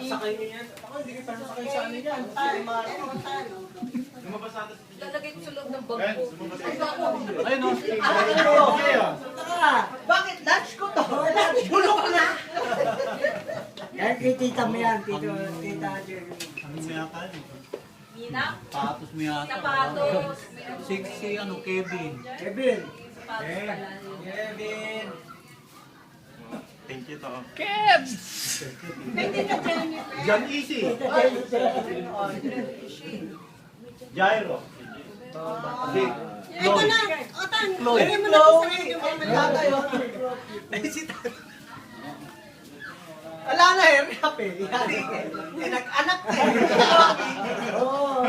Sakay niyo yan. Ako hindi kita sakay sa ano yan. Lumabas natin. Lalagay ko sa loob ng bag ko. Ayun o. Bakit? Lunch ko to. Bulok na. Yan, tita mo yan, tita Jerry. Ano mo yata yun? Nina? Patos mo yata. Sapatos. Si Kevin. Kevin. Sapatos pala. Kevin. Thank you to. John Easy. Jairo. Ito na. Otan. Chloe. Yung mga tatay. Ay, si tatay. Wala na hirap eh. Nag-anak na eh. Oo.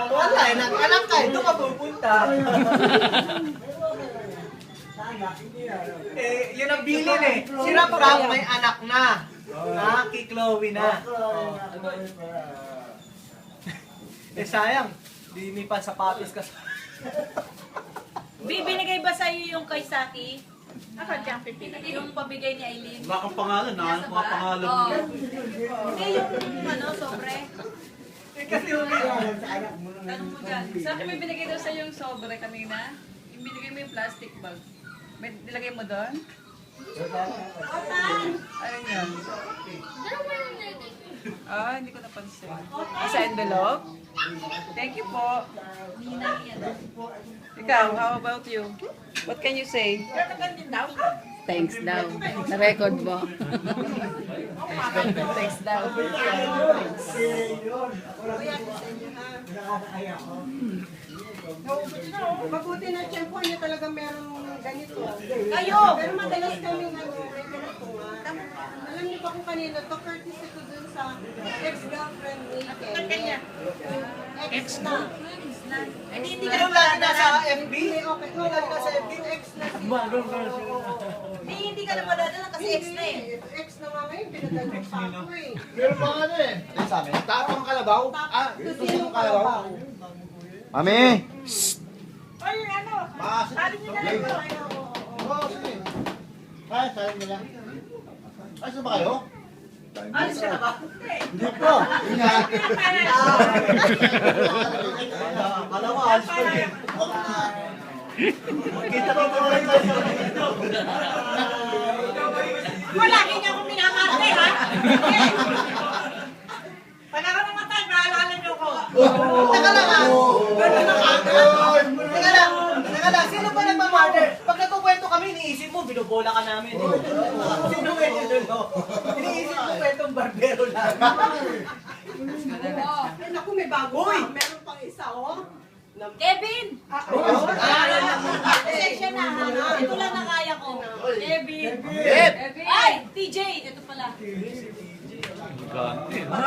Wala eh. Nag-anak ka eh. Doon ka pupunta. Yun ang bilin eh. Si Rap Rap may anak na. Kay Chloe na. Sayang. Di pa sapatos ka sa... Binigay ba sa'yo yung kay Saki? Ako dyan pipili. Yung pabigay ni Aileen? Wala kang pangalan. Nahanap mga pangalan mo. Hindi yung sobre. Kasi yung Tanong mo dyan. Sa akin may binigay daw sa'yo yung sobre kanina. Yung binigay mo yung plastic bag. May nilagay mo doon? Ayun yan. Hindi ko napansin. Sa envelope? Thank you po. Ikaw, how about you? What can you say? Thanks daw. Na-record mo. Thanks daw. mabuti na tiyempo niya talaga meron ganito. Kayo! Pero madalas kami may ganito nga. Alam niyo ba kung kanina to, courtesy ko dun sa ex-girlfriend ni Ken. Ex na. Hindi ka Yung lagi na sa FB? Okay, yung lagi na sa FB, ex na si... Hindi ka na madadala kasi ex na eh. Ex na nga ngayon, pinadala ko sa ako eh. Meron mga ano eh. Ayun sa amin. Tapang kalabaw. Gusto yung kalabaw. Mami! Ay, ano? Sabi nila lang ba? Oo, sige. Kaya, sabi nila. Ay, saan ba kayo? Alis ka na ba? Hindi po. Ingat. Alam mo, alis ko din. Kita ko po rin tayo sa video. Lagi niya akong minakarte, ha? Pag ako namatay, maalala niyo ko. Teka lang, ha? Gano'n na kagad. Teka lang, sino ba nagmamurder? Pag nagkukwento kami, iniisip mo, binubola ka namin. Sino nga yun doon, no? Iniisip mo kwentong barbero lang. Ay, naku, may bago pa. Meron pang isa, oh. Kevin! Pasensya na ha. Ito lang na kaya ko. Kevin! Ay! TJ! Ito pala.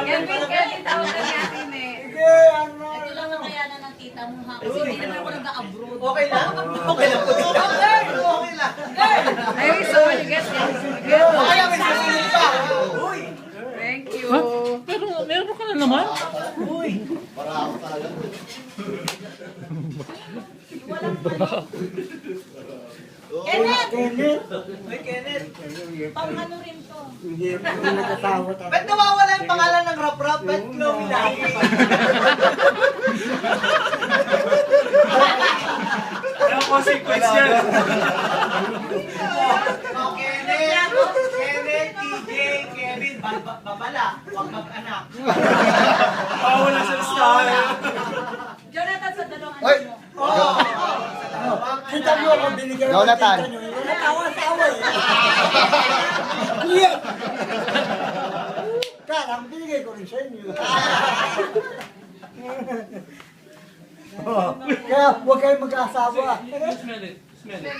Kevin, tawag ka natin eh. Ito lang na kaya na ng tita mo ha. Kasi hindi naman ako nag-abroad. Okay lang? Okay lang po. Okay lang. Ay, so you get this. Kaya may susunod pa. Uy! Thank you. Pero meron ka na naman. Uy! Para ako talaga. Kenneth! Uy, Kenneth. Pang ano rin to. Hindi nagkatawa tayo. Ba't nawawala yung pangalan ng rap-rap? Ba't Chloe lang? Anong consequence yan? Oh, Kenneth, TJ, Kevin, babala, huwag mag-anak. Wala sa listahan. Jonathan, sa dalawang Oy! mo. Kita mo kung binigyan ko Jonathan. tita nyo. Natawa-tawa eh. Yeah. Karang binigay ko rin sa inyo. Kaya huwag kayong mag-asawa. Smell it. Smell it.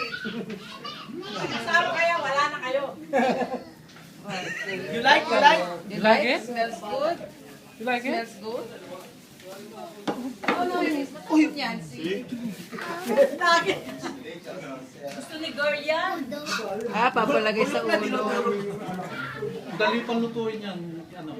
Saro kaya, wala na kayo. You like? You like? You like it? Smells good? You like it? Smells good? Oh no, uy, yan. Gusto ni girl yan. Papalagay sa ulo. Dali pang lutuin yan. Ano?